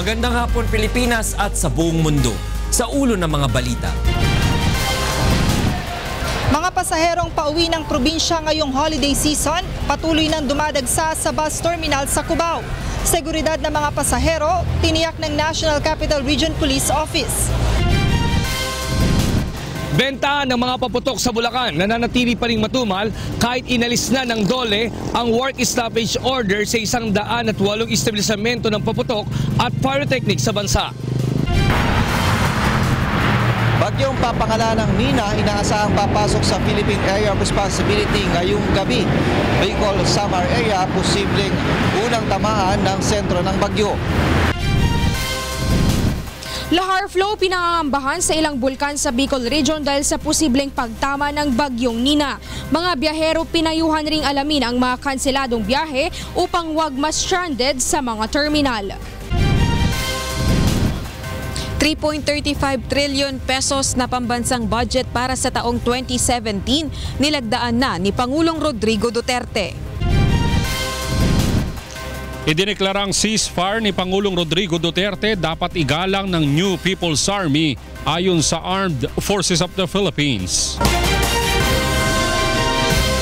Magandang hapon Pilipinas at sa buong mundo. Sa ulo ng mga balita. Mga pasaherong pauwi ng probinsya ngayong holiday season, patuloy nang dumadagsa sa bus terminal sa Cubao. Seguridad ng mga pasahero, tiniyak ng National Capital Region Police Office. Benta ng mga paputok sa Bulacan nananatili pa ring matumal kahit inalis na ng DOLE ang work stoppage order sa 108 establisamento ng paputok at pyrotechnic sa bansa. Bagyong papangalanang Nina inaasahang papasok sa Philippine Area of Responsibility ngayong gabi. Bicol Samar Area posibleng unang tamaan ng sentro ng bagyo. Lahar flow pinangangambahan sa ilang bulkan sa Bicol Region dahil sa posibleng pagtama ng bagyong Nina. Mga biyahero pinayuhan ring alamin ang mga kanseladong biyahe upang wag ma-stranded sa mga terminal. 3.35 trillion pesos na pambansang budget para sa taong 2017 nilagdaan na ni Pangulong Rodrigo Duterte. Idineklarang ceasefire ni Pangulong Rodrigo Duterte dapat igalang ng New People's Army ayon sa Armed Forces of the Philippines.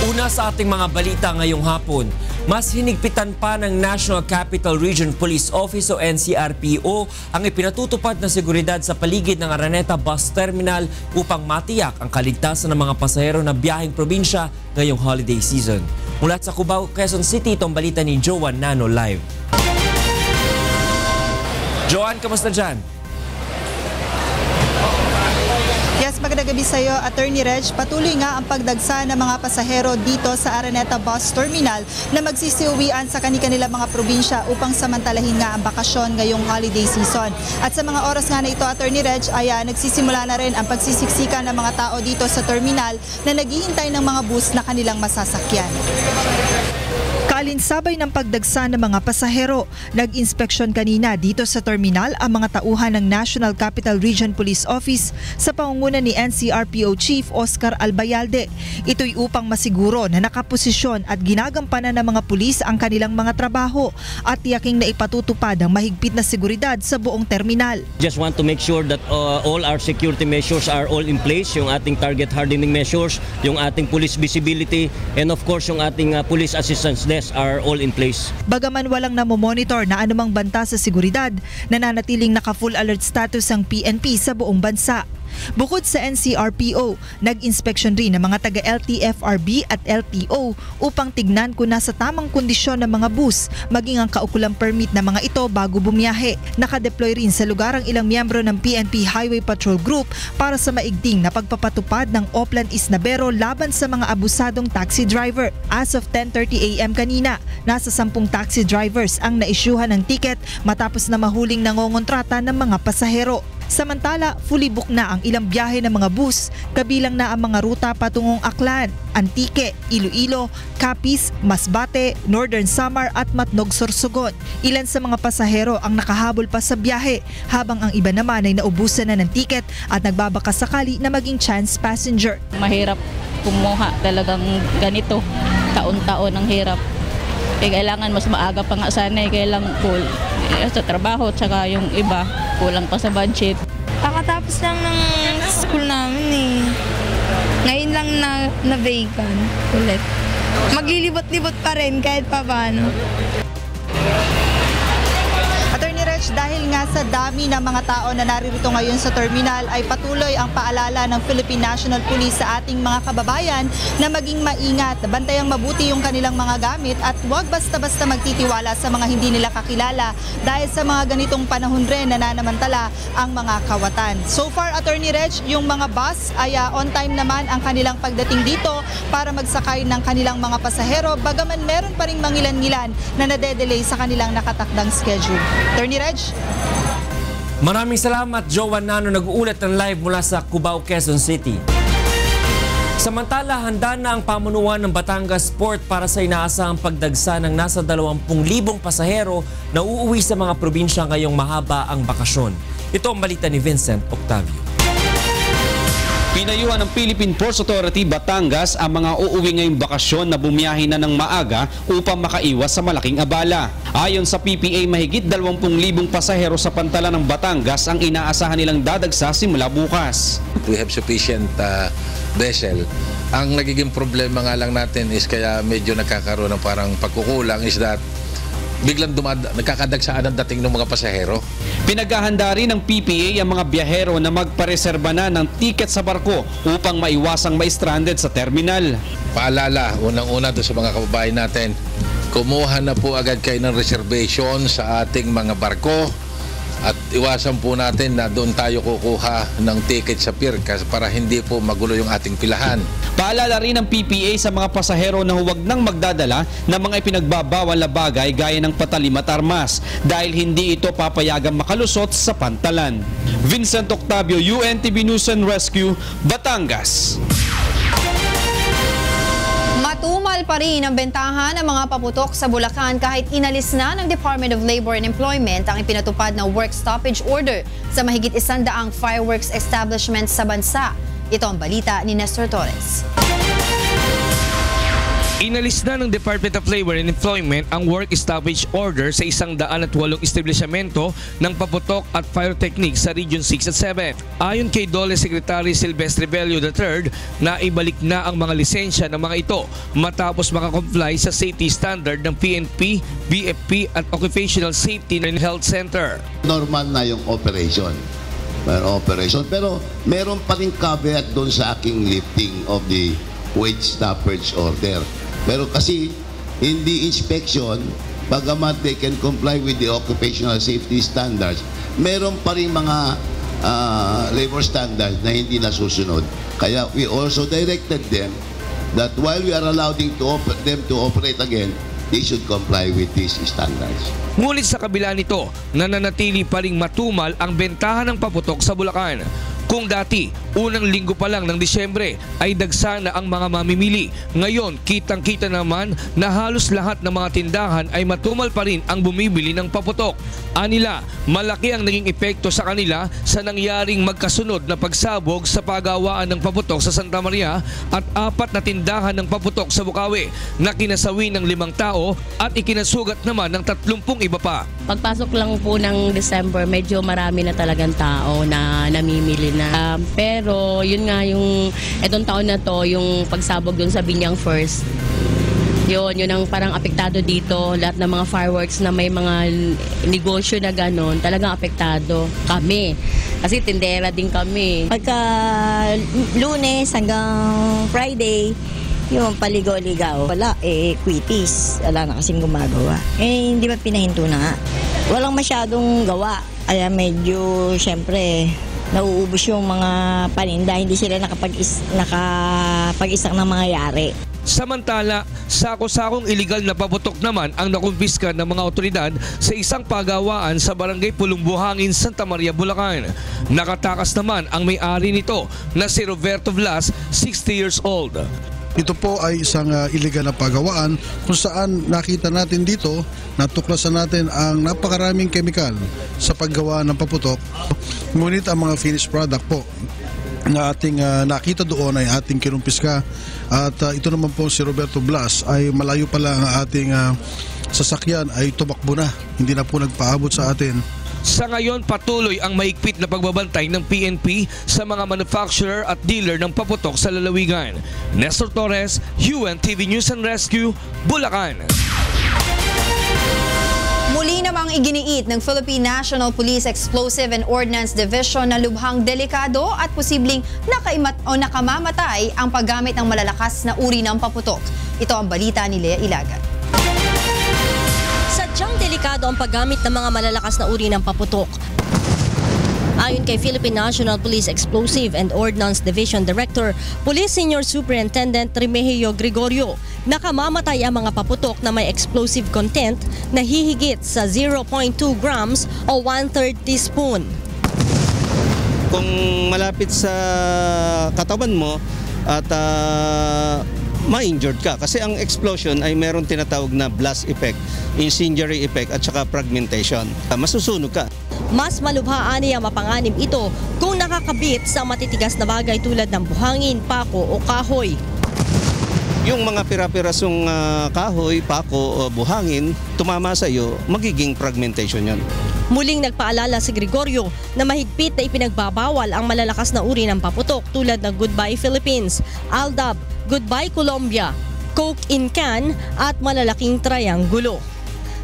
Una sa ating mga balita ngayong hapon, mas hinigpitan pa ng National Capital Region Police Office o NCRPO ang ipinatutupad na seguridad sa paligid ng Araneta Bus Terminal upang matiyak ang kaligtasan ng mga pasahero na biyaheng probinsya ngayong holiday season. Mula sa Cubao, Quezon City, itong balita ni Joan Nano live. Joan, kamusta dyan? Yes, magandang gabi sa iyo, Attorney Reg. Patuloy nga ang pagdagsa ng mga pasahero dito sa Araneta Bus Terminal na magsisiuwian sa kanilang mga probinsya upang samantalahin nga ang bakasyon ngayong holiday season. At sa mga oras nga na ito, Attorney Reg, ay nagsisimula na rin ang pagsisiksika ng mga tao dito sa terminal na naghihintay ng mga bus na kanilang masasakyan. Kaalinsabay ng pagdagsa ng mga pasahero, nag-inspeksyon kanina dito sa terminal ang mga tauhan ng National Capital Region Police Office sa pangunguna ni NCRPO Chief Oscar Albayalde. Ito'y upang masiguro na nakaposisyon at ginagampanan ng mga pulis ang kanilang mga trabaho at tiyaking na ipatutupad ang mahigpit na seguridad sa buong terminal. Just want to make sure that all our security measures are all in place, yung ating target hardening measures, yung ating police visibility, and of course yung ating police assistance desk are all in place. Bagaman walang namomonitor na anumang banta sa seguridad, nananatiling naka-full alert status ang PNP sa buong bansa. Bukod sa NCRPO, nag-inspeksyon rin ng mga taga-LTFRB at LTO upang tignan kung nasa tamang kondisyon ng mga bus, maging ang kaukulang permit ng mga ito bago bumiyahe. Nakadeploy rin sa lugar ang ilang miyembro ng PNP Highway Patrol Group para sa maigting na pagpapatupad ng Oplan Isnabero laban sa mga abusadong taxi driver. As of 10:30 AM kanina, nasa 10 taxi drivers ang naisyuhan ng tiket matapos na mahuling nangongontrata ng mga pasahero. Samantala, fully book na ang ilang biyahe ng mga bus, kabilang na ang mga ruta patungong Aklan, Antique, Iloilo, Capiz, Masbate, Northern Samar at Matnog, Sorsogon. Ilan sa mga pasahero ang nakahabol pa sa biyahe, habang ang iba naman ay naubusan na ng tiket at nagbabaka sakali na maging chance passenger. Mahirap kumuha talagang ganito, taon-taon ang hirap. Kailangan mas maaga pa nga sana, kailangan cool sa trabaho, tsaka yung iba kulang pa sa budget. Kakatapos lang ng school namin eh. Ngayon lang na vacant ulit. Maglilibot-libot pa rin kahit pa paano. Attorney Reg, dahil nga sa dami ng mga tao na naririto ngayon sa terminal ay patuloy ang paalala ng Philippine National Police sa ating mga kababayan na maging maingat, bantayang mabuti yung kanilang mga gamit at huwag basta-basta magtitiwala sa mga hindi nila kakilala dahil sa mga ganitong panahon rin nananamantala ang mga kawatan. So far, Attorney Reg, yung mga bus ay on time naman ang kanilang pagdating dito para magsakay ng kanilang mga pasahero, bagaman meron pa ring mangilan-ngilan na nade-delay sa kanilang nakatakdang schedule. Attorney Reg? Maraming salamat, Joan Nano, nag-uulat ng live mula sa Cubao, Quezon City. Samantala, handa na ang pamunuan ng Batangas Port para sa inaasahang pagdagsa ng nasa 20,000 pasahero na uuwi sa mga probinsya ngayong mahaba ang bakasyon. Ito ang balita ni Vincent Octavio. Pinayuhan ng Philippine Ports Authority Batangas ang mga uuwi ngayong bakasyon na bumiyahe na ng maaga upang makaiwas sa malaking abala. Ayon sa PPA, mahigit 20,000 pasahero sa pantalan ng Batangas ang inaasahan nilang dadagsa simula bukas. We have sufficient vessel. Ang nagiging problema nga lang natin is kaya medyo nagkakaroon ng parang pagkukulang is that biglang nagkakadagsaan ang dating ng mga pasahero. Pinaghahanda rin ng PPA ang mga biyahero na magpareserba na ng tiket sa barko upang maiwasang ma-stranded sa terminal. Paalala, unang-una doon sa mga kababayan natin, kumuha na po agad kayo ng reservation sa ating mga barko at iwasan po natin na doon tayo kukuha ng ticket sa pier para hindi po magulo yung ating pilahan. Paalala rin ng PPA sa mga pasahero na huwag nang magdadala ng mga ipinagbabawal na bagay gaya ng patalim at armas dahil hindi ito papayagang makalusot sa pantalan. Vincent Octavio, UNTV News and Rescue, Batangas. Matumal pa rin ang bentahan ng mga paputok sa Bulacan kahit inalis na ng Department of Labor and Employment ang ipinatupad na work stoppage order sa mahigit 100 fireworks establishments sa bansa. Ito ang balita ni Nestor Torres. Inalis na ng Department of Labor and Employment ang work stoppage order sa 108 establishmento ng paputok at pyrotechnics sa Region 6 at 7. Ayon kay DOLE Secretary Silvestre Bello III, na ibalik na ang mga lisensya ng mga ito matapos makakomply sa safety standard ng PNP, BFP at Occupational Safety and Health Center. Normal na yung operation. Pero meron pa rin caveat doon sa aking lifting of the wage stoppage order. Pero kasi hindi inspection, bagamat they can comply with the occupational safety standards, meron pa rin mga labor standards na hindi nasusunod. Kaya we also directed them that while we are allowing them to operate again, they should comply with these standards. Ngunit sa kabila nito, nananatili pa ring matumal ang bentahan ng paputok sa Bulacan. Kung dati, unang linggo pa lang ng Disyembre ay dagsa na ang mga mamimili, ngayon kitang-kita naman na halos lahat ng mga tindahan ay matumal pa rin ang bumibili ng paputok. Anila, malaki ang naging epekto sa kanila sa nangyaring magkasunod na pagsabog sa pagawaan ng paputok sa Santa Maria at 4 na tindahan ng paputok sa Bukawi na kinasawi ng 5 tao at ikinasugat naman ng 30 iba pa. Pagpasok lang po ng December, medyo marami na talagang tao na namimili na. Pero yun nga, yung etong taon na to, yung pagsabog dun sa Binyang First, yun ang parang apektado dito. Lahat ng mga fireworks na may mga negosyo na gano'n, talagang apektado kami. Kasi tindera din kami. Pagka Lunes hanggang Friday, yung paligaw-ligaw, wala, quitties. Wala na kasing gumagawa. Hindi ba pinahinto na nga? Walang masyadong gawa. Kaya medyo, syempre, nauubos yung mga paninda. Hindi sila nakapag-isak ng mga yari. Samantala, sako-sakong iligal na paputok naman ang nakumpiska ng mga otoridad sa isang pagawaan sa Barangay Pulong Buhangin, Santa Maria, Bulacan. Nakatakas naman ang may-ari nito na si Roberto Blas, 60 years old. Ito po ay isang illegal na pagawaan kung saan nakita natin dito, natuklasan natin ang napakaraming kemikal sa paggawa ng paputok. Ngunit ang mga finished product po na ating nakita doon ay ating kinumpiska at ito naman po si Roberto Blas ay malayo pa lang ang ating sasakyan ay tumakbo na, hindi na po nagpaabot sa atin. Sa ngayon, patuloy ang mahigpit na pagbabantay ng PNP sa mga manufacturer at dealer ng paputok sa lalawigan. Nestor Torres, UNTV News and Rescue, Bulacan. Muli namang iginiit ng Philippine National Police Explosive and Ordnance Division na lubhang delikado at posibleng nakamamatay ang paggamit ng malalakas na uri ng paputok. Ito ang balita ni Lea Ilagan. Sadyang delikado ang paggamit ng mga malalakas na uri ng paputok. Ayon kay Philippine National Police Explosive and Ordnance Division Director, Police Senior Superintendent Remigio Gregorio, nakamamatay ang mga paputok na may explosive content na hihigit sa 0.2 grams o 1/3 teaspoon. Kung malapit sa katawan mo at ma-injured ka. Kasi ang explosion ay meron tinatawag na blast effect, incendiary effect at saka fragmentation. Masusunog ka. Mas malubhaan niya mapanganib ito kung nakakabit sa matitigas na bagay tulad ng buhangin, pako o kahoy. Yung mga pira-pirasong kahoy, pako o buhangin, tumama sa iyo, magiging fragmentation yon. Muling nagpaalala si Gregorio na mahigpit na ipinagbabawal ang malalakas na uri ng paputok tulad ng Goodbye Philippines, Aldab, Goodbye Colombia, Coke in Can at malalaking trianggulo.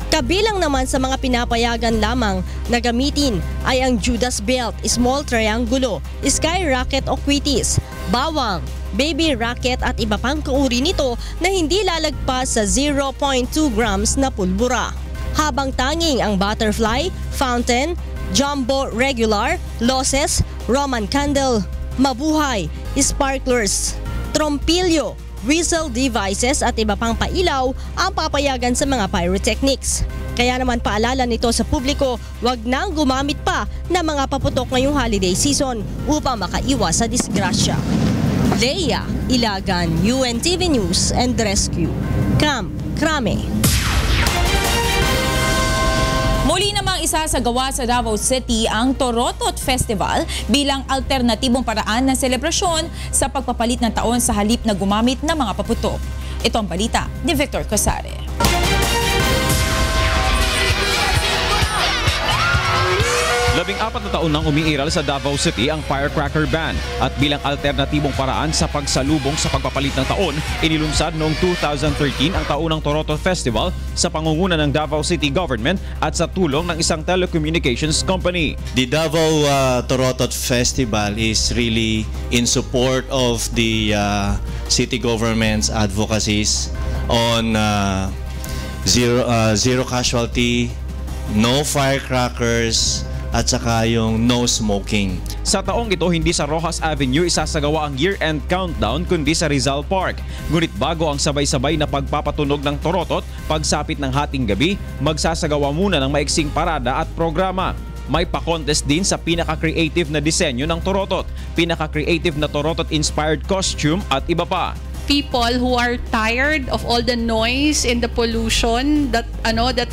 Kabilang naman sa mga pinapayagan lamang na gamitin ay ang Judas Belt, Small Triangulo, Sky Rocket o Quitis, Bawang, Baby Rocket at iba pang kauri nito na hindi lalagpas sa 0.2 grams na pulbura. Habang tanging ang Butterfly, Fountain, Jumbo Regular, Losses, Roman Candle, Mabuhay, Sparklers, Trompilyo, whistle devices at iba pang pailaw ang papayagan sa mga pyrotechnics. Kaya naman paalala nito sa publiko, wag nang gumamit pa ng mga paputok ngayong holiday season upang makaiwas sa disgrasya. Leia Ilagan, UNTV News and Rescue, Camp Crame. Muli namang isasagawa sa Davao City ang Torotot Festival bilang alternatibong paraan ng selebrasyon sa pagpapalit ng taon sa halip na gumamit ng mga paputok. Ito ang balita ni Victor Cosare. 14 na taon nang umiiral sa Davao City ang firecracker ban at bilang alternatibong paraan sa pagsalubong sa pagpapalit ng taon, inilunsad noong 2013 ang taunang Torotot Festival sa pangunguna ng Davao City Government at sa tulong ng isang telecommunications company. The Davao Torotot Festival is really in support of the city government's advocacies on zero casualty, no firecrackers, at saka yung no smoking. Sa taong ito, hindi sa Rojas Avenue isasagawa ang year-end countdown kundi sa Rizal Park. Ngunit bago ang sabay-sabay na pagpapatunog ng Torotot, pagsapit ng hating gabi, magsasagawa muna ng maiksing parada at programa. May pa-contest din sa pinaka-creative na disenyo ng Torotot, pinaka-creative na Torotot-inspired costume at iba pa. People who are tired of all the noise and the pollution that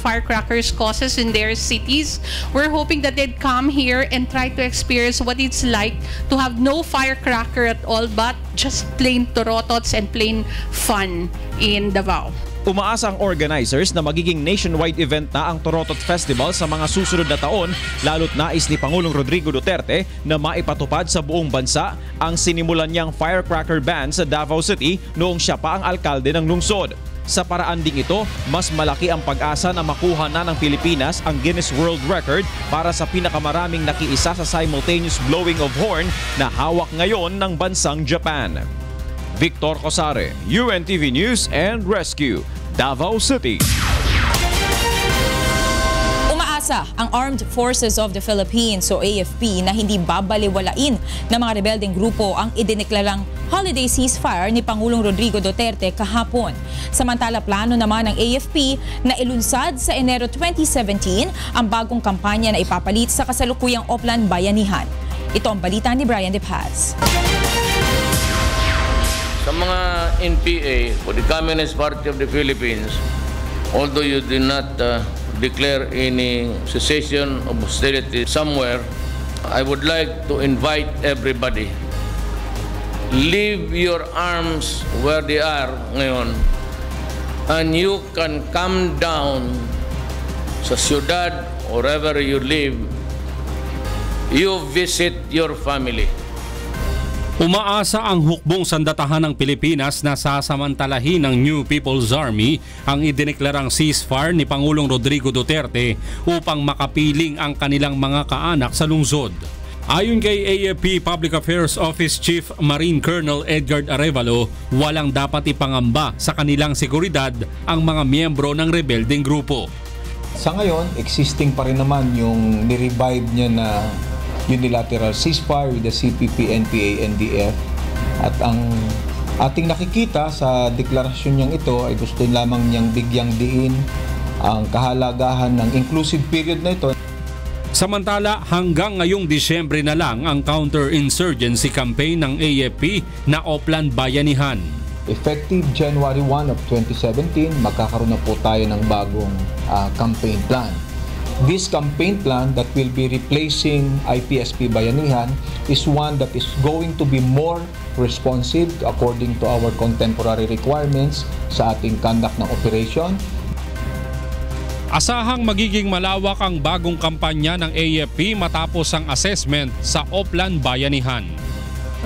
firecrackers causes in their cities. We're hoping that they'd come here and try to experience what it's like to have no firecracker at all but just plain Torotots and plain fun in Davao. Umaasa ang organizers na magiging nationwide event na ang Torotot Festival sa mga susunod na taon, lalo't nais ni Pangulong Rodrigo Duterte na maipatupad sa buong bansa ang sinimulan niyang firecracker ban sa Davao City noong siya pa ang alkalde ng lungsod. Sa paraan ding ito, mas malaki ang pag-asa na makuha na ng Pilipinas ang Guinness World Record para sa pinakamaraming nakiisa sa simultaneous blowing of horn na hawak ngayon ng bansang Japan. Victor Cosare, UNTV News and Rescue, Davao City. Umaasa ang Armed Forces of the Philippines o AFP na hindi babaliwalain ng mga rebeldeng grupo ang idineklarang holiday ceasefire ni Pangulong Rodrigo Duterte kahapon. Samantala, plano naman ng AFP na ilunsad sa Enero 2017 ang bagong kampanya na ipapalit sa kasalukuyang Oplan Bayanihan. Ito ang balita ni Brian De Paz. Sa mga NPA o the Communist Party of the Philippines, although you did not declare any cessation of hostility somewhere, I would like to invite everybody. Leave your arms where they are ngayon and you can come down sa syudad or wherever you live. You visit your family. Umaasa ang hukbong sandatahan ng Pilipinas na sasamantalahin ng New People's Army ang idineklarang ceasefire ni Pangulong Rodrigo Duterte upang makapiling ang kanilang mga kaanak sa lungsod. Ayon kay AFP Public Affairs Office Chief Marine Colonel Edgar Arevalo, walang dapat ipangamba sa kanilang seguridad ang mga miyembro ng rebeldeng grupo. Sa ngayon, existing pa rin naman yung ni-revive niya na unilateral ceasefire with the CPP, NPA, NDF. At ang ating nakikita sa deklarasyon niyang ito ay gusto lamang niyang bigyang diin ang kahalagahan ng inclusive period na ito. Samantala, hanggang ngayong Disyembre na lang ang counter-insurgency campaign ng AFP na Oplan Bayanihan. effective January 1 of 2017, magkakaroon na po tayo ng bagong campaign plan. This campaign plan that will be replacing IPSP Bayanihan is one that is going to be more responsive according to our contemporary requirements sa ating conduct ng operation. Asahang magiging malawak ang bagong kampanya ng AFP matapos ang assessment sa Oplan Bayanihan.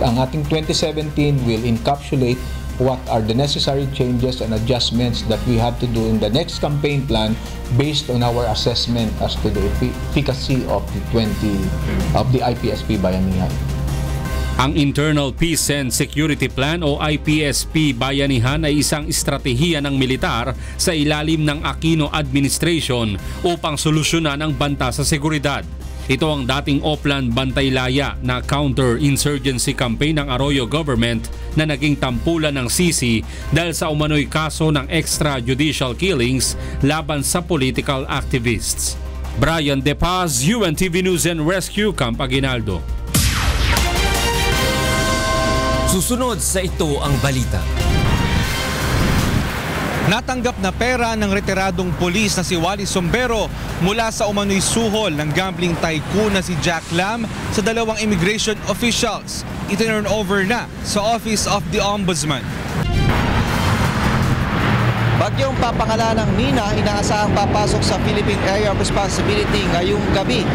Ang ating 2017 will encapsulate what are the necessary changes and adjustments that we have to do in the next campaign plan based on our assessment as to the efficacy of the IPSP Bayanihan. Ang Internal Peace and Security Plan o IPSP Bayanihan ay isang estratehiya ng militar sa ilalim ng Aquino Administration upang solusyonan ang banta sa seguridad. Ito ang dating Oplan Bantaylaya na counter-insurgency campaign ng Arroyo government na naging tampulan ng Sisi dahil sa umano'y kaso ng extrajudicial killings laban sa political activists. Brian De Paz, UNTV News and Rescue, Camp Aguinaldo. Susunod sa ito ang balita. Natanggap na pera ng retiradong pulis na si Wally Sombero mula sa umano'y suhol ng gambling tycoon na si Jack Lam sa dalawang immigration officials. Itinurn over na sa Office of the Ombudsman. Bagyong papangalanang Nina inaasahang papasok sa Philippine Area of Responsibility ngayong gabi.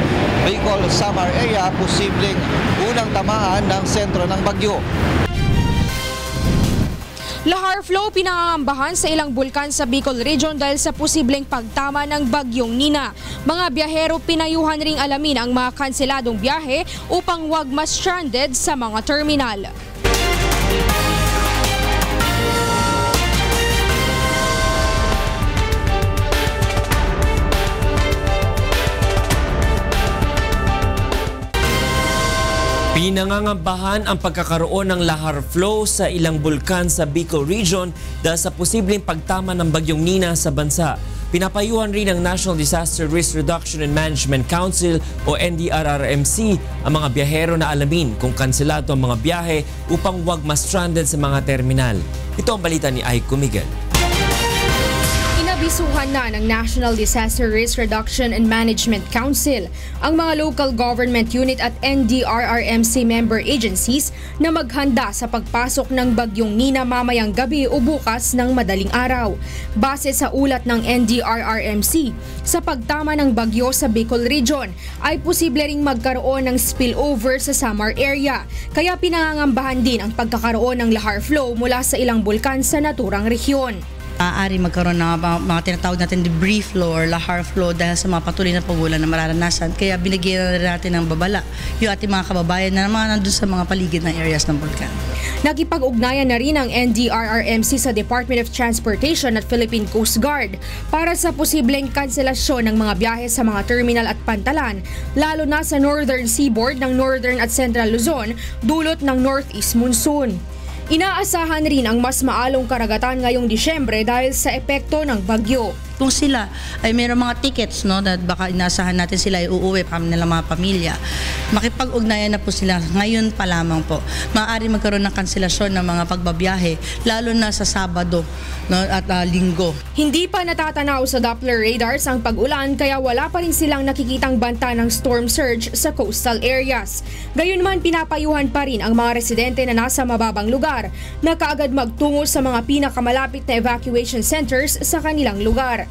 Bicol Samar Area posibleng unang tamaan ng sentro ng bagyo. Lahar flow pinangangambahan sa ilang bulkan sa Bicol Region dahil sa posibleng pagtama ng bagyong Nina. Mga biyahero pinayuhan ring alamin ang mga kanseladong biyahe upang wag ma-stranded sa mga terminal. Pinangangambahan ang pagkakaroon ng lahar flow sa ilang bulkan sa Bicol Region dahil sa posibleng pagtama ng bagyong Nina sa bansa. Pinapayuhan rin ng National Disaster Risk Reduction and Management Council o NDRRMC ang mga biyahero na alamin kung kanselado ang mga biyahe upang wag ma-stranded sa mga terminal. Ito ang balita ni Aiko Miguel. Inabisuhan na ng National Disaster Risk Reduction and Management Council ang mga local government unit at NDRRMC member agencies na maghanda sa pagpasok ng bagyong Nina mamayang gabi o bukas ng madaling araw. Base sa ulat ng NDRRMC, sa pagtama ng bagyo sa Bicol Region ay posible ring magkaroon ng spillover sa Samar area. Kaya pinangangambahan din ang pagkakaroon ng lahar flow mula sa ilang bulkan sa naturang rehiyon. Maaari magkaroon ng mga tinatawag natin debris flow or lahar flow dahil sa mga patuloy na pagulan na mararanasan. Kaya binigyan natin ng babala yung ating mga kababayan na naman nandun sa mga paligid ng areas ng bulkan. Nakipag-ugnayan na rin ang NDRRMC sa Department of Transportation at Philippine Coast Guard para sa posibleng kanselasyon ng mga biyahe sa mga terminal at pantalan, lalo na sa northern seaboard ng Northern at Central Luzon dulot ng northeast monsoon. Inaasahan rin ang mas maalong karagatan ngayong Disyembre dahil sa epekto ng bagyo. Kung sila ay mayroong mga tickets, no, na baka inaasahan natin sila ay uuwi pa nilang mga pamilya, makipag-ugnayan na po sila ngayon pa lamang po. Maaari magkaroon ng kanselasyon ng mga pagbabiyahe, lalo na sa Sabado, no, at Linggo. Hindi pa natatanaw sa Doppler radars ang pag-ulan kaya wala pa rin silang nakikitang banta ng storm surge sa coastal areas. Gayunman pinapayuhan pa rin ang mga residente na nasa mababang lugar na kaagad magtungo sa mga pinakamalapit na evacuation centers sa kanilang lugar.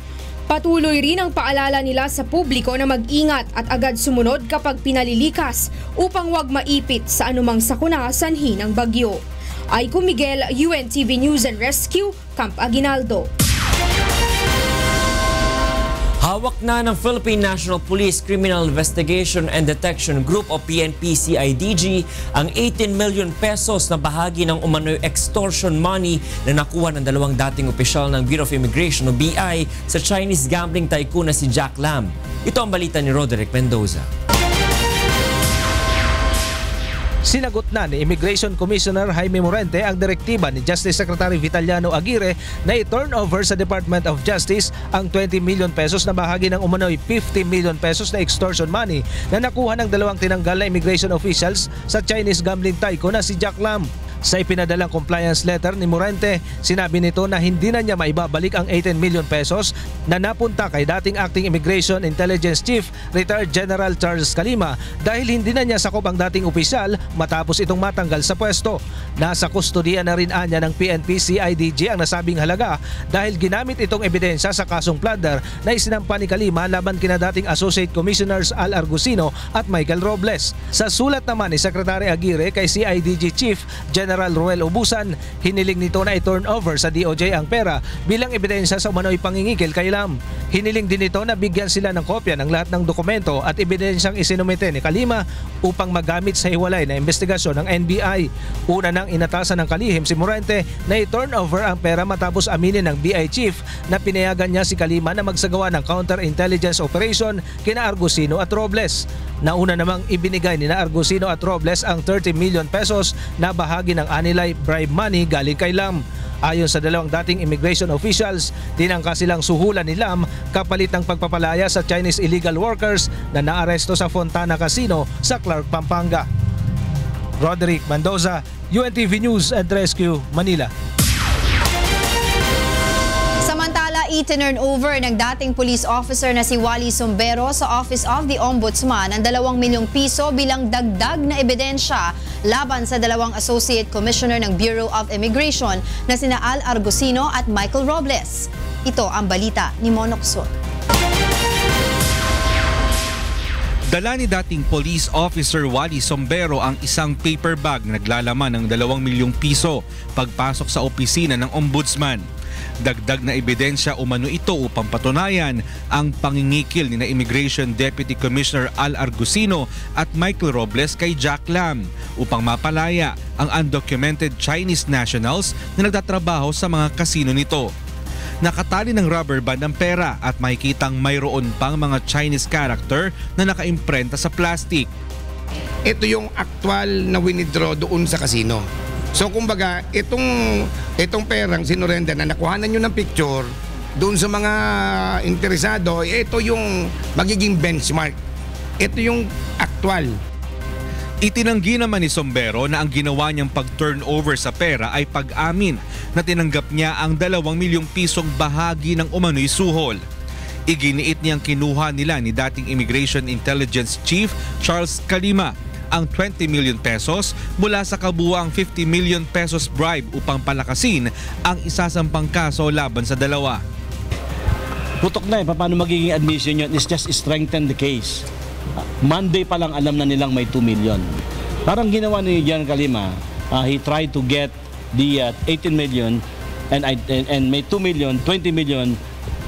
Patuloy rin ang paalala nila sa publiko na mag-ingat at agad sumunod kapag pinalilikas upang wag maipit sa anumang sakuna sanhi ng bagyo. Aiko Miguel, UNTV News and Rescue, Camp Aguinaldo. Hawak na ng Philippine National Police Criminal Investigation and Detection Group o PNP-CIDG ang 18 million pesos na bahagi ng umano'y extortion money na nakuha ng dalawang dating opisyal ng Bureau of Immigration o BI sa Chinese gambling tycoon na si Jack Lam. Ito ang balita ni Roderick Mendoza. Sinagot na ni Immigration Commissioner Jaime Morente ang direktiba ni Justice Secretary Vitaliano Aguirre na i-turn over sa Department of Justice ang 20 million pesos na bahagi ng umano'y 50 million pesos na extortion money na nakuha ng dalawang tinanggal na immigration officials sa Chinese gambling tycoon na si Jack Lam. Sa ipinadalang compliance letter ni Morente, sinabi nito na hindi na niya maibabalik ang 18 million pesos na napunta kay dating Acting Immigration Intelligence Chief Retired General Charles Calima dahil hindi na niya sakop ang dating opisyal matapos itong matanggal sa pwesto. Nasa kustodiya na rin anya ng PNP CIDG ang nasabing halaga dahil ginamit itong ebidensya sa kasong plunder na isinampa ni Calima laban kina dating Associate Commissioners Al Argusino at Michael Robles. Sa sulat naman ni Secretary Aguirre kay CIDG Chief General Ruel Obusan, hiniling nito na i-turn over sa DOJ ang pera bilang ebidensya sa umano'y pangingikil kay Lam. Hiniling din nito na bigyan sila ng kopya ng lahat ng dokumento at ebidensyang isinumite ni Calima upang magamit sa hiwalay na investigasyon ng NBI. Una nang inatasan ng kalihim si Morente na i-turn over ang pera matapos aminin ng BI Chief na pinayagan niya si Calima na magsagawa ng counterintelligence operation kina Argusino at Robles. Nauna namang ibinigay ni Argusino at Robles ang 30 million pesos na bahagi ng anilay bribe money galing kay Lam. Ayon sa dalawang dating immigration officials, tinangka silang suhulan ni Lam kapalit ng pagpapalaya sa Chinese illegal workers na naaresto sa Fontana Casino sa Clark, Pampanga. Roderick Mendoza, UNTV News and Rescue, Manila. Samantala, itinurn over ng dating police officer na si Wally Sombero sa Office of the Ombudsman ang 2 milyong piso bilang dagdag na ebidensya laban sa dalawang Associate Commissioner ng Bureau of Immigration na sina Al Argusino at Michael Robles. Ito ang balita ni Monok Sun. Dala ni dating police officer Wally Sombero ang isang paper bag na naglalaman ng 2 milyong piso pagpasok sa opisina ng ombudsman. Dagdag na ebidensya umano ito upang patunayan ang pangingikil ni Immigration Deputy Commissioner Al Argusino at Michael Robles kay Jack Lam upang mapalaya ang undocumented Chinese nationals na nagtatrabaho sa mga kasino nito. Nakatali ng rubber band ang pera at makikitang mayroon pang mga Chinese character na nakaimprenta sa plastic. Ito yung actual na winidraw doon sa casino. So kumbaga, itong perang sinurrender na nakuhanan nyo ng picture doon sa mga interesado, ito yung magiging benchmark. Ito yung actual. Itinanggi naman ni Sombero na ang ginawa niyang pag-turnover sa pera ay pag-amin na tinanggap niya ang 2 milyong pisong bahagi ng umano'y suhol. Iginiit niyang kinuha nila ni dating Immigration Intelligence Chief Charles Calima ang 20 million pesos mula sa kabuuang 50 million pesos bribe upang palakasin ang isasampang kaso laban sa dalawa. Putok na paano magiging admission yun is just strengthen the case. Monday pa lang alam na nilang may 2 million. Parang ginawa ni General Calima, he tried to get the 18 million and may 2 million, 20 million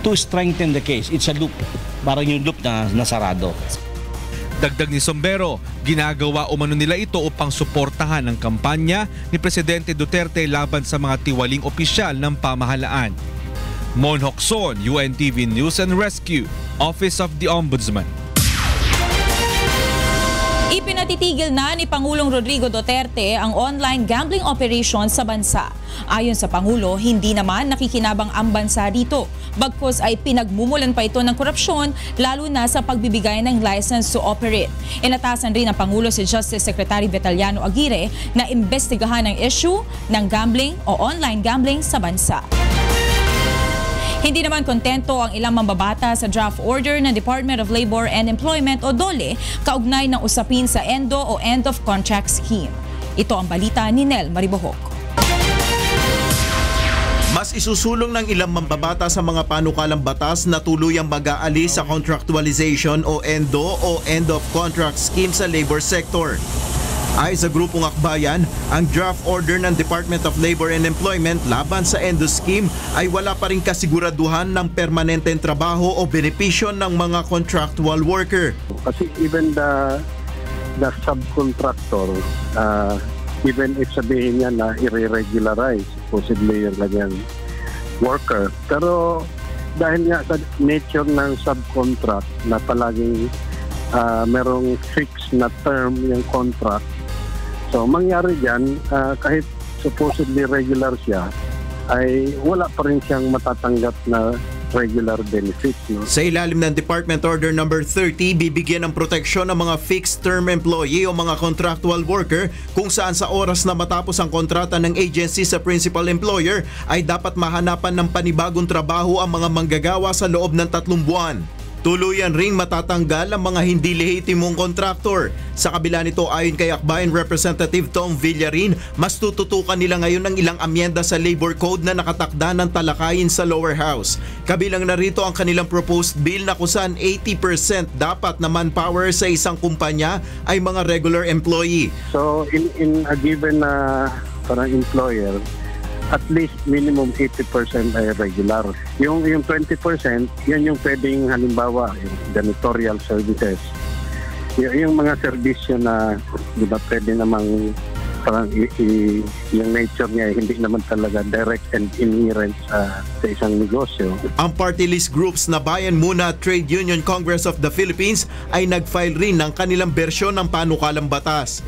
to strengthen the case. It's a loop. Parang yung loop na nasarado. Dagdag ni Sombero, ginagawa umano nila ito upang suportahan ang kampanya ni Presidente Duterte laban sa mga tiwaling opisyal ng pamahalaan. Mon Hokson, UNTV News and Rescue, Office of the Ombudsman. Ipinatitigil na ni Pangulong Rodrigo Duterte ang online gambling operation sa bansa. Ayon sa Pangulo, hindi naman nakikinabang ang bansa dito. Bagkus ay pinagmumulan pa ito ng korupsyon, lalo na sa pagbibigay ng license to operate. Inatasan rin ng Pangulo si Justice Secretary Vitaliano Aguirre na imbestigahan ang issue ng gambling o online gambling sa bansa. Hindi naman kontento ang ilang mambabata sa draft order ng Department of Labor and Employment o DOLE kaugnay ng usapin sa ENDO o End of Contract Scheme. Ito ang balita ni Nel Maribohok. Mas isusulong ng ilang mambabata sa mga panukalang batas na tuluyang mag-aalis sa contractualization o ENDO o End of Contract Scheme sa labor sector. Ay sa grupong akbayan, ang draft order ng Department of Labor and Employment laban sa ENDO scheme ay wala pa rin kasiguraduhan ng permanenteng trabaho o benepisyo ng mga contractual worker. Kasi even the subcontractor, even if sabihin niya na i-regularize possibly yung kanyang worker, pero dahil nga sa nature ng subcontract na palaging merong fixed na term yung contract, so mangyari dyan, kahit supposedly regular siya, ay wala pa rin siyang matatanggap na regular benefits. No? Sa ilalim ng Department Order Number 30, bibigyan ng proteksyon ng mga fixed-term employee o mga contractual worker kung saan sa oras na matapos ang kontrata ng agency sa principal employer ay dapat mahanapan ng panibagong trabaho ang mga manggagawa sa loob ng 3 buwan. Tuluyan ring matatanggal ang mga hindi lehitimong kontraktor. Sa kabila nito, ayon kay Akbayan Representative Tom Villarin, mas tututukan nila ngayon ng ilang amyenda sa labor code na nakatakda ng talakayin sa lower house. Kabilang na rito ang kanilang proposed bill na kusan 80% dapat na manpower sa isang kumpanya ay mga regular employee. So in a given parang employer, at least minimum 80% ay regular. Yung 20%, yan yung pwedeng halimbawa, yung janitorial services. Yung mga serbisyo na, di ba, pwede namang parang yung nature niya hindi naman talaga direct and inherent sa isang negosyo. Ang party list groups na Bayan Muna Trade Union Congress of the Philippines ay nag-file rin ng kanilang bersyon ng panukalang batas.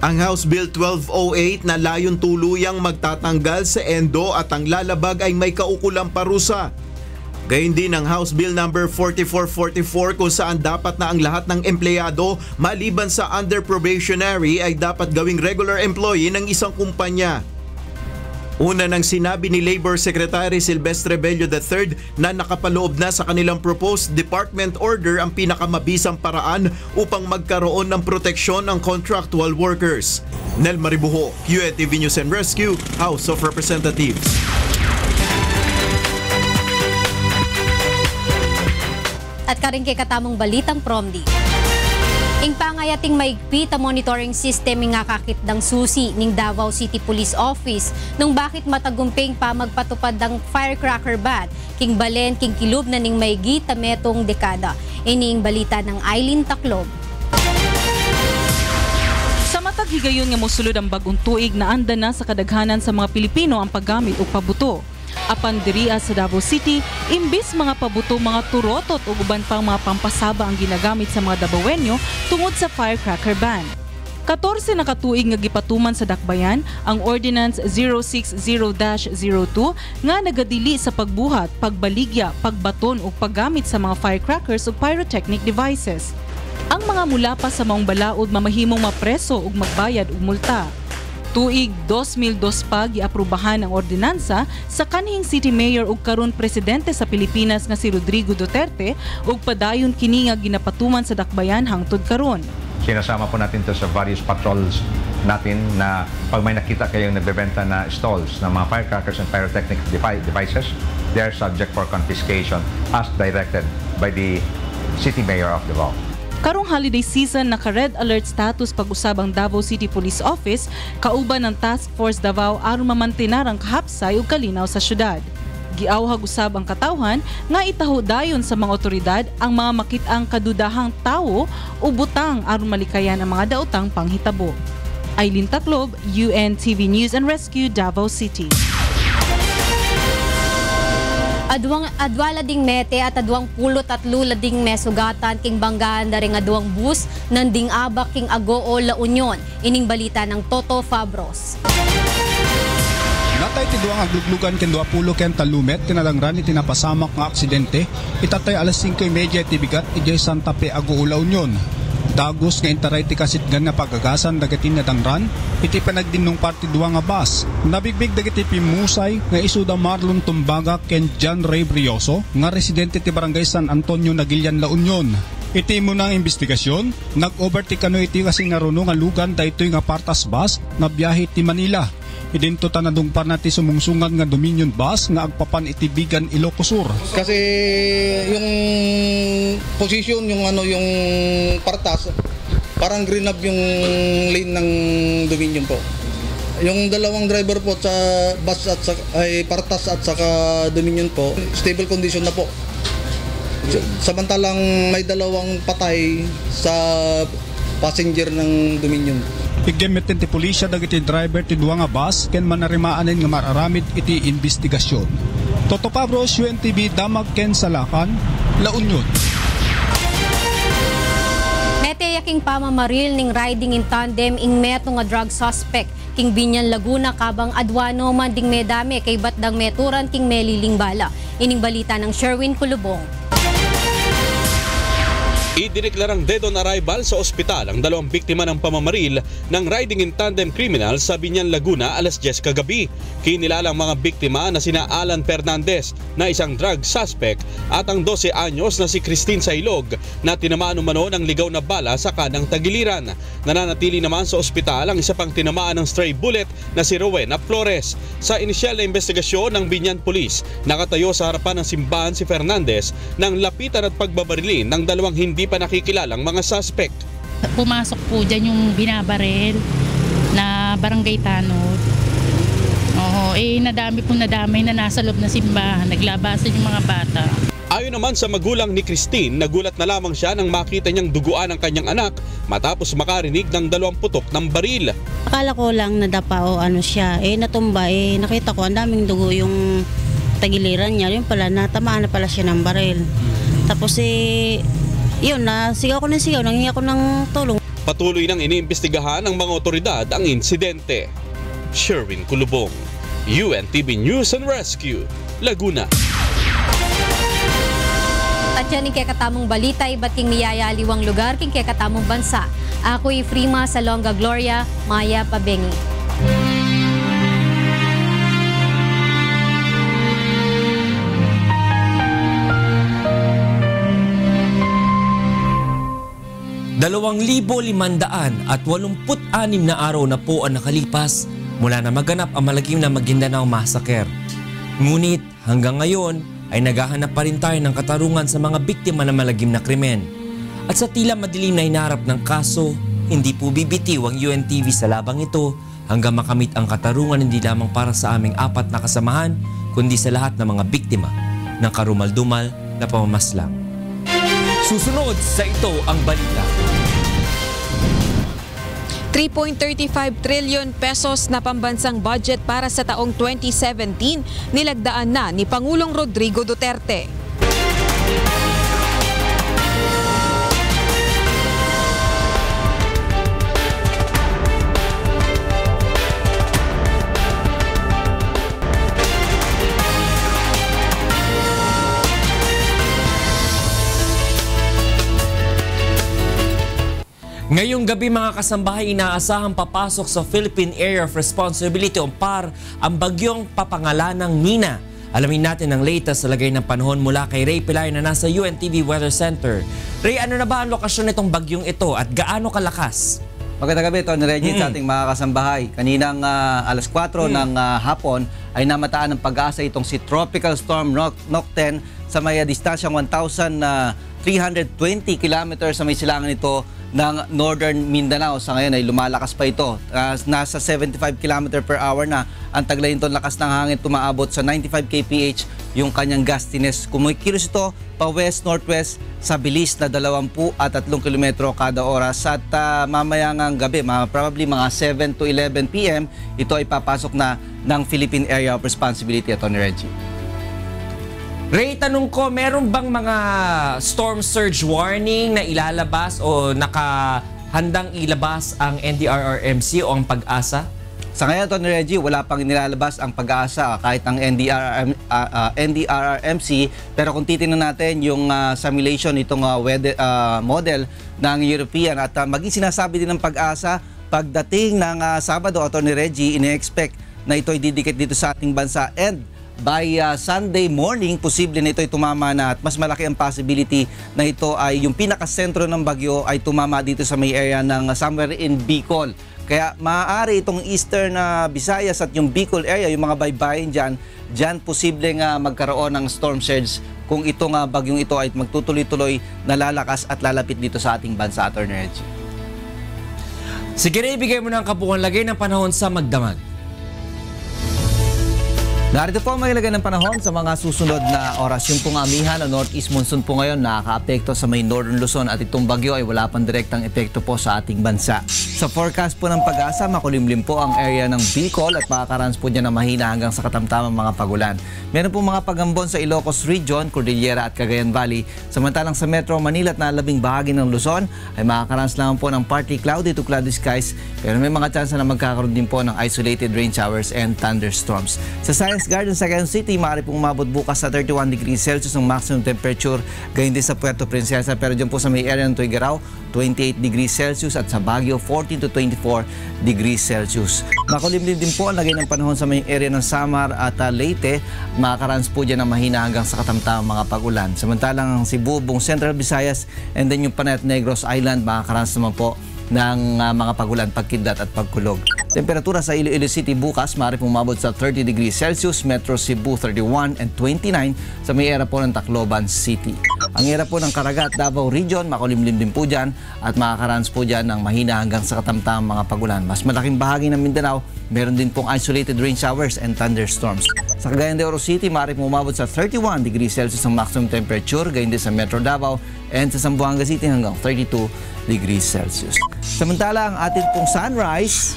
Ang House Bill 1208 na layon tuluyang magtatanggal sa endo at ang lalabag ay may kaukulang parusa. Gayun din ang House Bill number 4444 kung saan dapat na ang lahat ng empleyado maliban sa under probationary ay dapat gawing regular employee ng isang kumpanya. Una nang sinabi ni Labor Secretary Silvestre Bello III na nakapaloob na sa kanilang proposed department order ang pinakamabisang paraan upang magkaroon ng proteksyon ng contractual workers. Nel Maribuho, QNTV News and Rescue, House of Representatives. At karing kay katamong balitang promdi. Ing pangayating maigpit ang monitoring system nga kakitdang susi ning Davao City Police Office nung bakit matagumping pa magpatupad ng firecracker ban king balen king kilob na ning maigi tametong dekada. Ining balita ng Eileen Taclob. Sa matag higayon nga mosulod ang bagong tuig na anda na sa kadaghanan sa mga Pilipino ang paggamit og pabuto. Apan diriya sa Davao City, imbis mga pabuto, mga turotot o uban pang mga pampasaba ang ginagamit sa mga Davaoenyo tungod sa firecracker ban. 14 na katuig nga gipatuman sa dakbayan ang Ordinance 060-02 nga nagadili sa pagbuhat, pagbaligya, pagbaton o paggamit sa mga firecrackers o pyrotechnic devices. Ang mga mula pa sa maong balaod mamahimong mapreso o magbayad og multa. Tuig 2002 pa giaprubahan ang ordinansa sa kanhing City Mayor ug karon presidente sa Pilipinas nga si Rodrigo Duterte ug padayon kini nga ginapatuman sa dakbayan hangtod karon. Sinasama po natin to sa various patrols natin na pag may nakita kayong nagbebenta na stalls ng mga firecrackers and pyrotechnic devices, they are subject for confiscation as directed by the City Mayor of Davao. Karong holiday season, naka-red alert status pag-usab ang Davao City Police Office kauban ng Task Force Davao aron mamantinar ang kahapsay ug kalinaw sa syudad. Giawhag usab ang katawhan nga itaho dayon sa mga otoridad ang mga makit-ang kadudahang tawo o butang aron malikayan ang mga daotang panghitabo. Eileen Taclob, UNTV News and Rescue, Davao City. Adwala ding mete at adwang pulot at lula ding mesugatan king banggaan na ring adwang bus nanding abak king Agoo La Union. Ining balita ng Toto Fabros. Natay tiduang agluglugan ken 20 ken talumet kinalangran iti napasamak nga aksidente itatay alas 5:30 iti bigat iti Santa Fe Agoo La Union. Dagos nga intaray ti kasitgan nga pagagasan dagiti nadangran iti panagdinong party duwa nga bus. Nabigbig dagiti pimusay nga isuda Marlon Tumbaga ken John Ray Brioso nga residente ti Barangay San Antonio Nagilian La Union. Iti mo ng investigasyon, nag-overtake ano iti kasi naruno nga lugan daytoy nga partas bus na biyahe ti Manila. Idinto tanadungpar nati sumungsungan nga Dominion bus nga agpapan iti Bigan Ilocos Sur. Kasi yung position yung yung partas parang green up yung lane ng Dominion po. Yung dalawang driver po sa bus at ay partas at saka Dominion po, stable condition na po. Samantalang may dalawang patay sa passenger ng Dominion. Igemitin ti pulisya dagiti driver ti duwa nga bus ken manarimaan nga mararamid iti investigasyon. Toto Pabros, UNTV, Damag ken Salakan, La Union. Mete yaking pamamaril ning riding in tandem ing meto nga drug suspect king Binyan Laguna kabang adwano man ding medame kay batdang meturan king meliling bala. Ining balita ng Sherwin Kulubong. Idineklarang dead on arrival sa ospital ang 2 biktima ng pamamaril ng riding in tandem criminal sa Binyan Laguna alas 10 kagabi. Kinilalang mga biktima na sina Alan Fernandez na isang drug suspect at ang 12 anyos na si Christine Sailog na tinamaan umano ng ligaw na bala sa kanang tagiliran. Nananatili naman sa ospital ang isa pang tinamaan ng stray bullet na si Rowena Flores. Sa inisyal na investigasyon ng Binyan Police, nakatayo sa harapan ng simbahan si Fernandez nang lapitan at pagbabarilin ng 2 hindi pa nakikilalang mga suspect. Pumasok po dyan yung binabaril na barangay tanod. Nadami na nasa loob na simbahan. Naglabasan yung mga bata. Ayon naman sa magulang ni Christine, nagulat na lamang siya nang makita niyang duguan ang kanyang anak matapos makarinig ng 2 putok ng baril. Akala ko lang nadapa o siya. Natumba. Nakita ko ang daming dugo yung tagiliran niya. Yun pala, natamaan na pala siya ng baril. Tapos yun, sigaw ko ng sigaw, nanghingi ako ng tulong. Patuloy nang iniimbestigahan ng mga otoridad ang insidente. Sherwin Kulubong, UNTV News and Rescue, Laguna. At yan yung kekatamong balita, iba't king niyayaliwang lugar, king kekatamong bansa. Ako'y Frima Salonga Gloria, Maya Pabengi. at 86 na araw na po ang nakalipas mula na maganap ang malagim na Maguindanao Massacre. Ngunit hanggang ngayon ay naghahanap pa rin tayo ng katarungan sa mga biktima ng malagim na krimen. At sa tila madilim na hinarap ng kaso, hindi po bibitiw ang UNTV sa labang ito hanggang makamit ang katarungan hindi lamang para sa aming 4 na kasamahan, kundi sa lahat ng mga biktima ng karumal-dumal na pamamaslang. Susunod sa ito ang balita. 3.35 trillion pesos na pambansang budget para sa taong 2017 nilagdaan na ni Pangulong Rodrigo Duterte. Ngayong gabi mga kasambahay, inaasahang papasok sa Philippine Area of Responsibility o PAR ang bagyong papangalanang Nina. Alamin natin ang latest sa lagay ng panahon mula kay Ray Pilay na nasa UNTV Weather Center. Ray, ano na ba ang lokasyon nitong bagyong ito at gaano kalakas? Magandang gabi, Tony Reggie, sa ating mga kasambahay. Kaninang alas 4 ng hapon ay namataan ng pag-asa itong si Tropical Storm Nocten sa may distansyang 1,320 kilometers sa may silangan ito ng Northern Mindanao. Sa ngayon ay lumalakas pa ito. Nasa 75 km per hour na ang taglay nito. Lakas ng hangin tumaabot sa 95 kph yung kanyang gustiness. Kumikilos ito pa west-northwest sa bilis na 20 at 3 km kada oras. At mamaya ng gabi, probably mga 7 to 11 p.m., ito ay papasok na ng Philippine Area of Responsibility, Tony Reggie. Ray, tanong ko, meron bang mga storm surge warning na ilalabas o nakahandang ilabas ang NDRRMC o ang Pag-asa? Sa ngayon, Tony Reggie, wala pang nilalabas ang Pag-asa kahit ang NDRRMC. Pero kung titingnan natin yung simulation itong model ng European at maging sinasabi din ng Pag-asa, pagdating ng Sabado, Tony Reggie, ine-expect na ito ay didikit dito sa ating bansa and by Sunday morning, posible na ito ay tumama na at mas malaki ang possibility na ito ay yung pinakasentro ng bagyo ay tumama dito sa may area ng somewhere in Bicol. Kaya maaari itong eastern Visayas at yung Bicol area, yung mga baybayin dyan posible nga magkaroon ng storm surge kung itong bagyong ito ay magtutuloy-tuloy na lalakas at lalapit dito sa ating bansa, Attorney Reggie. Sige na, ibigay mo na ang kabuuan lagay ng panahon sa Magdamag. Narito po ang mailagay ng panahon sa mga susunod na oras. Yung pong amihan o northeast monsoon po ngayon nakaka-apekto sa may northern Luzon at itong bagyo ay wala pang direktang epekto po sa ating bansa. Sa forecast po ng Pag-asa, makulimlim po ang area ng Bicol at makakaranas po dyan ng mahina hanggang sa katamtamang mga pagulan. Meron po mga pagambon sa Ilocos Region, Cordillera at Cagayan Valley. Samantalang sa Metro Manila at nalabing bahagi ng Luzon ay makakaranas lang po ng partly cloudy to cloudy skies, pero may mga tsansa na magkakaroon din po ng isolated rain showers and thunderstorms. Sa Science Garden sa Quezon City, maaari pong umabot bukas sa 31 degrees Celsius ang maximum temperature. Gayon din sa Puerto Princesa, pero dyan po sa may area ng Tuiguereau, 28 degrees Celsius at sa Baguio, 14 to 24 degrees Celsius. Makulimlim din po ang lagay ng panahon sa may area ng Samar at Leyte. Makakaranas po dyan ng mahina hanggang sa katamtamang mga pag-ulan. Samantalang ang Cebu, buong Central Visayas, and then yung Panay at Negros Island, makakaranas naman po ng mga pagulan, pagkidlat at pagkulog. Temperatura sa Iloilo City bukas, maaari pong umabot sa 30 degrees Celsius, Metro Cebu 31 and 29 sa may area po ng Tacloban City. Ang area po ng Caraga at Davao Region, makulimlim din po dyan at makakaranas po dyan ng mahina hanggang sa katamtamang mga pagulan. Mas malaking bahagi ng Mindanao, meron din pong isolated rain showers and thunderstorms. Sa Cagayan de Oro City, maaari pong umabot sa 31 degrees Celsius ang maximum temperature, gayon din sa Metro Davao and sa Zamboanga City hanggang 32 degrees Celsius. Samantala, ang ating pong sunrise,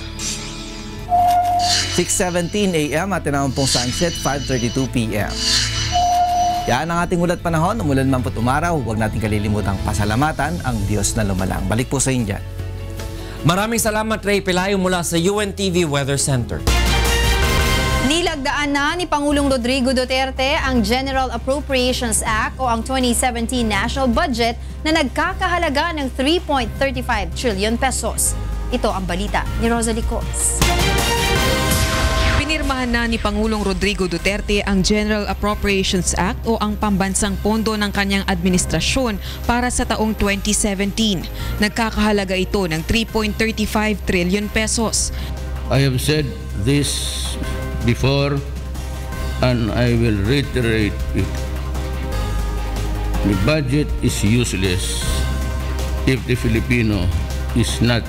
6:17 a.m. at tinawang pong sunset, 5:32 p.m. Yan ang ating ulat panahon. Umulan man po't umaraw, huwag natin kalilimutang pasalamatan ang Diyos na lumalang. Balik po sa inyo dyan. Maraming salamat, Ray Pelayo mula sa UNTV Weather Center. Nilagdaan na ni Pangulong Rodrigo Duterte ang General Appropriations Act o ang 2017 National Budget na nagkakahalaga ng 3.35 trillion pesos. Ito ang balita ni Rosalie Coz. Pinirmahan na ni Pangulong Rodrigo Duterte ang General Appropriations Act o ang pambansang pondo ng kanyang administrasyon para sa taong 2017. Nagkakahalaga ito ng 3.35 trillion pesos. I have said this before and I will reiterate it. The budget is useless if the Filipino is not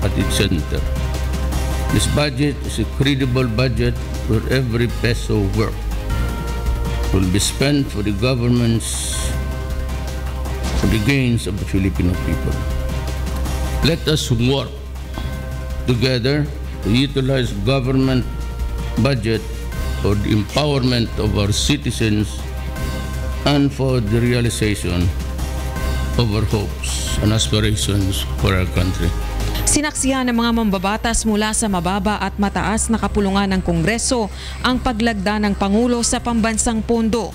at its center. This budget is a credible budget where every peso worth will be spent for the governments, for the gains of the Filipino people. Let us work together to utilize government budget for the empowerment of our citizens and for the realization of our hopes and aspirations for our country. Sinaksihan ng mga mambabatas mula sa mababa at mataas na kapulungan ng Kongreso ang paglagda ng Pangulo sa pambansang pondo.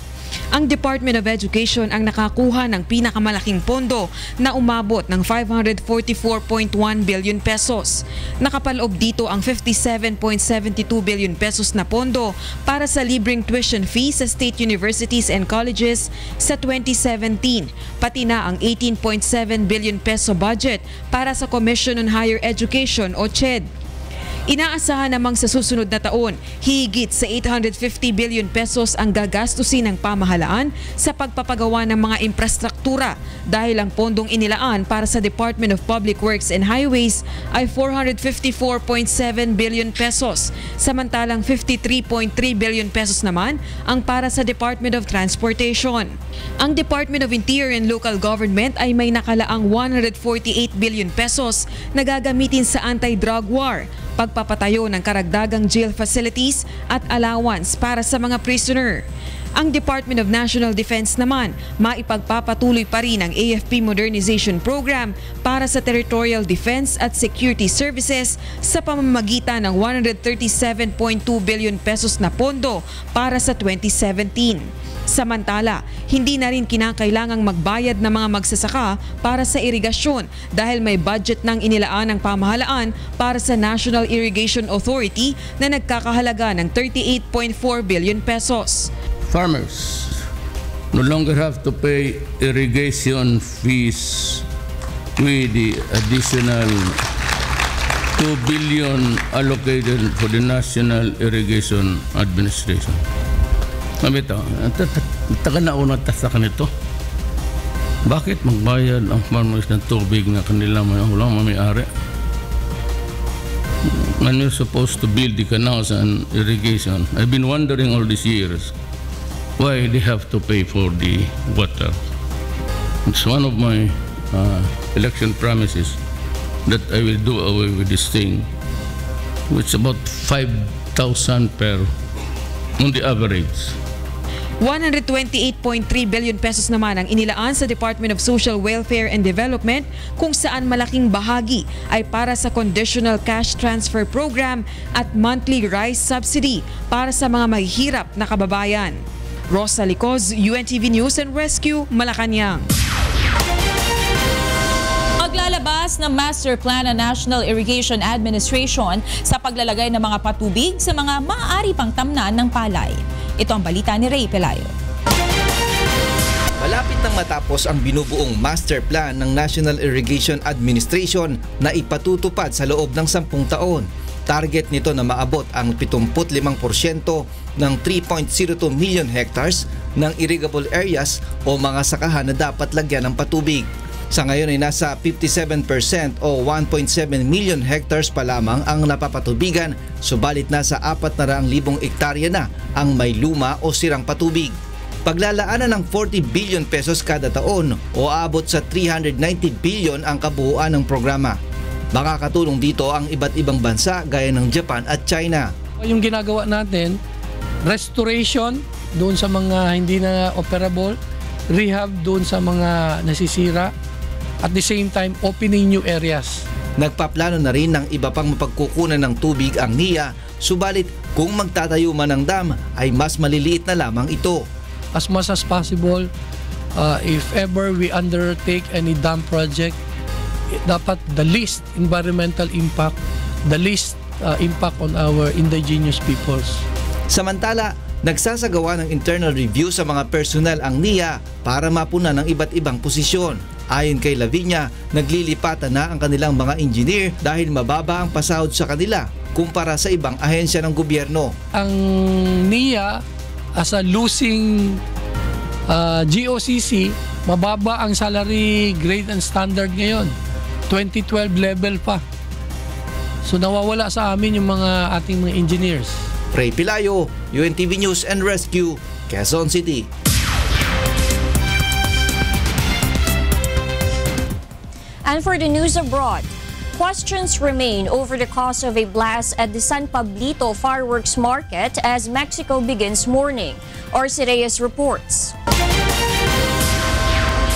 Ang Department of Education ang nakakuha ng pinakamalaking pondo na umabot ng 544.1 billion pesos. Nakapaloob dito ang 57.72 billion pesos na pondo para sa libreng tuition fees sa state universities and colleges sa 2017, pati na ang 18.7 billion peso budget para sa Commission on Higher Education o CHED. Inaasahan namang sa susunod na taon, higit sa 850 billion pesos ang gagastusin ng pamahalaan sa pagpapagawa ng mga infrastruktura dahil ang pondong inilaan para sa Department of Public Works and Highways ay 454.7 billion pesos, samantalang 53.3 billion pesos naman ang para sa Department of Transportation. Ang Department of Interior and Local Government ay may nakalaang 148 billion pesos na gagamitin sa anti-drug war, pagpapatayo ng karagdagang jail facilities at allowance para sa mga prisoner. Ang Department of National Defense naman, maipagpapatuloy pa rin ang AFP Modernization Program para sa Territorial Defense at Security Services sa pamamagitan ng 137.2 billion pesos na pondo para sa 2017. Samantala, hindi na rin kinakailangang magbayad ng mga magsasaka para sa irigasyon dahil may budget ng inilaan ng pamahalaan para sa National Irrigation Authority na nagkakahalaga ng 38.4 billion pesos. Farmers no longer have to pay irrigation fees with the additional 2 billion allocated for the National Irrigation Administration. Mabito, taga na una tasakan nito. Bakit magbayad ang farmers ng tubig na kanila walang may-ari? When you're supposed to build the canals and irrigation, I've been wondering all these years why they have to pay for the water. It's one of my election promises that I will do away with this thing, which is about 5,000 per on the average. 128.3 billion pesos naman ang inilaan sa Department of Social Welfare and Development, kung saan malaking bahagi ay para sa Conditional Cash Transfer Program at Monthly Rice Subsidy para sa mga mahihirap na kababayan. Rosa Licoz, UNTV News and Rescue, Malacanang. Maglalabas ng master plan ng National Irrigation Administration sa paglalagay ng mga patubig sa mga maaari pang tamnan ng palay. Ito ang balita ni Ray Pelayo. Malapit nang matapos ang binubuong master plan ng National Irrigation Administration na ipatutupad sa loob ng 10 taon. Target nito na maabot ang 75% ng 3.02 million hectares ng irrigable areas o mga sakahan na dapat lagyan ng patubig. Sa ngayon ay nasa 57% o 1.7 million hectares pa lamang ang napapatubigan, subalit nasa 400,000 ektarya na ang may luma o sirang patubig. Paglalaanan ng 40 billion pesos kada taon o aabot sa 390 billion ang kabuuan ng programa. Makakatulong dito ang iba't ibang bansa gaya ng Japan at China. Yung ginagawa natin, restoration doon sa mga hindi na operable, rehab doon sa mga nasisira, at the same time opening new areas. Nagpaplano na rin ng iba pang mapagkukunan ng tubig ang NIA, subalit kung magtatayo man ng dam ay mas maliliit na lamang ito. As much as possible, if ever we undertake any dam project, dapat the least environmental impact, the least impact on our indigenous peoples. Samantala, nagsasagawa ng internal review sa mga personnel ang NIA para mapunan ng iba't ibang posisyon. Ayon kay Lavinia, naglilipatan na ang kanilang mga engineer dahil mababa ang pasahod sa kanila kumpara sa ibang ahensya ng gobyerno. Ang NIA as a losing GOCC, mababa ang salary grade and standard ngayon. 2012 level pa. So nawawala sa amin yung mga ating mga engineers. Ray Pelayo, UNTV News and Rescue, Quezon City. And for the news abroad, questions remain over the cause of a blast at the San Pablito Fireworks Market as Mexico begins mourning. Orsi Reyes reports.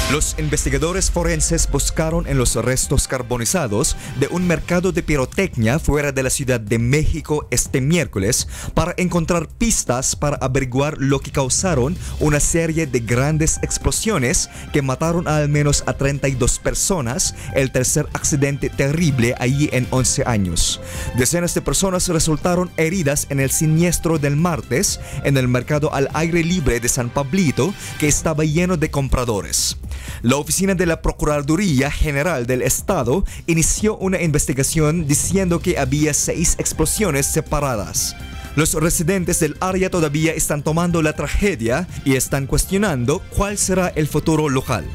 Los investigadores forenses buscaron en los restos carbonizados de un mercado de pirotecnia fuera de la Ciudad de México este miércoles para encontrar pistas para averiguar lo que causaron una serie de grandes explosiones que mataron a al menos a 32 personas, el tercer accidente terrible allí en 11 años. Decenas de personas resultaron heridas en el siniestro del martes en el mercado al aire libre de San Pablito, que estaba lleno de compradores. La oficina de la Procuraduría General del Estado inició una investigación diciendo que había 6 explosiones separadas. Los residentes del área todavía están tomando la tragedia y están cuestionando cuál será el futuro local.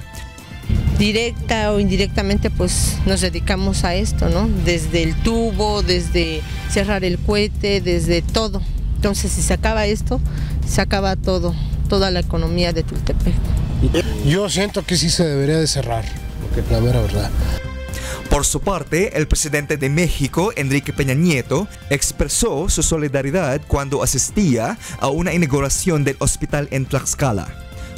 Directa o indirectamente pues nos dedicamos a esto, ¿no? Desde el tubo, desde cerrar el cohete, desde todo. Entonces si se acaba esto, se acaba todo, toda la economía de Tultepec. Yo siento que sí se debería de cerrar, porque la mera verdad. Por su parte, el presidente de México, Enrique Peña Nieto, expresó su solidaridad cuando asistía a una inauguración del hospital en Tlaxcala.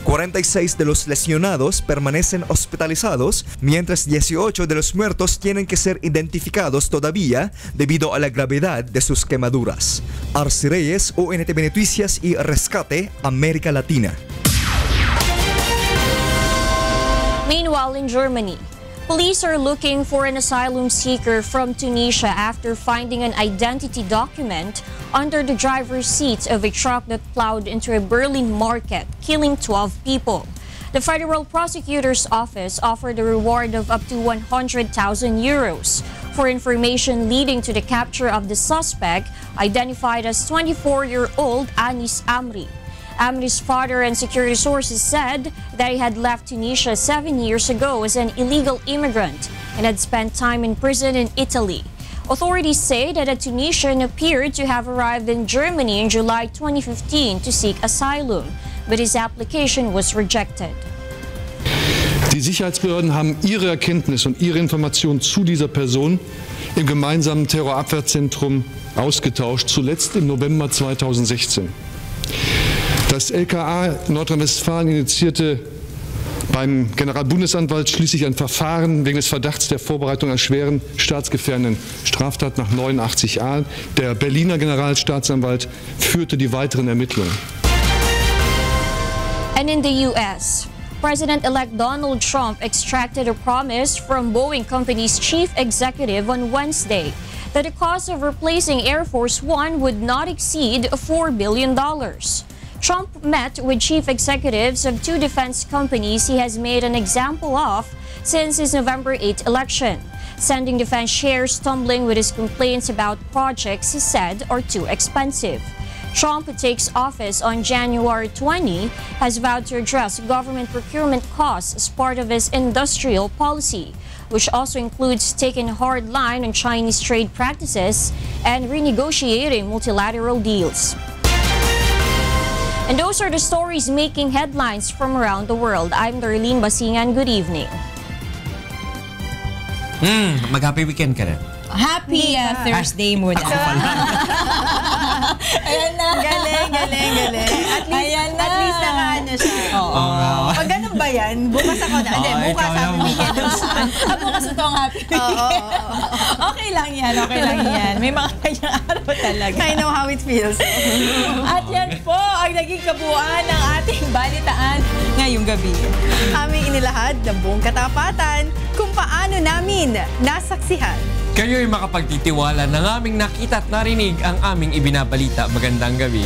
46 de los lesionados permanecen hospitalizados, mientras 18 de los muertos tienen que ser identificados todavía debido a la gravedad de sus quemaduras. Arci Reyes, UNTV Noticias y Rescate, América Latina. Meanwhile, in Germany, police are looking for an asylum seeker from Tunisia after finding an identity document under the driver's seat of a truck that plowed into a Berlin market, killing 12 people. The Federal Prosecutor's Office offered a reward of up to 100,000 euros for information leading to the capture of the suspect, identified as 24-year-old Anis Amri. Amri's father and security sources said that he had left Tunisia 7 years ago as an illegal immigrant and had spent time in prison in Italy. Authorities say that a Tunisian appeared to have arrived in Germany in July 2015 to seek asylum, but his application was rejected. Die Sicherheitsbehörden haben ihre Erkenntnis und ihre Informationen zu dieser Person im gemeinsamen Terrorabwehrzentrum ausgetauscht, zuletzt im November 2016. Das LKA Nordrhein-Westfalen initiierte beim Generalbundesanwalt schließlich ein Verfahren wegen des Verdachts der Vorbereitung einer schweren staatsgefährdenden Straftat nach 89a. Der Berliner Generalstaatsanwalt führte die weiteren Ermittlungen. And in the U.S., President-elect Donald Trump extracted a promise from Boeing Company's chief executive on Wednesday that the cost of replacing Air Force One would not exceed $4 billion. Trump met with chief executives of two defense companies he has made an example of since his November 8 election, sending defense shares tumbling with his complaints about projects he said are too expensive. Trump, who takes office on January 20, has vowed to address government procurement costs as part of his industrial policy, which also includes taking a hard line on Chinese trade practices and renegotiating multilateral deals. And those are the stories making headlines from around the world. I'm Darlene Basingan. Good evening. Mag-happy weekend ka na. Happy Thursday muna. Ayan na. Galing. At least nakaano siya. Oo. Pag ganun ba yan? Bukas ako na. Hindi, bukas happy weekend. Bukas ito ang happy weekend. Okay lang yan. May mga kanyang araw talaga. I know how it feels. At yan po ang naging kabuuan ng ating balitaan ngayong gabi. Aming inilahad ng buong katapatan kung paano namin nasaksihan. Kayo'y makapagtitiwala ng aming nakita at narinig ang aming ibinabalita. Magandang gabi.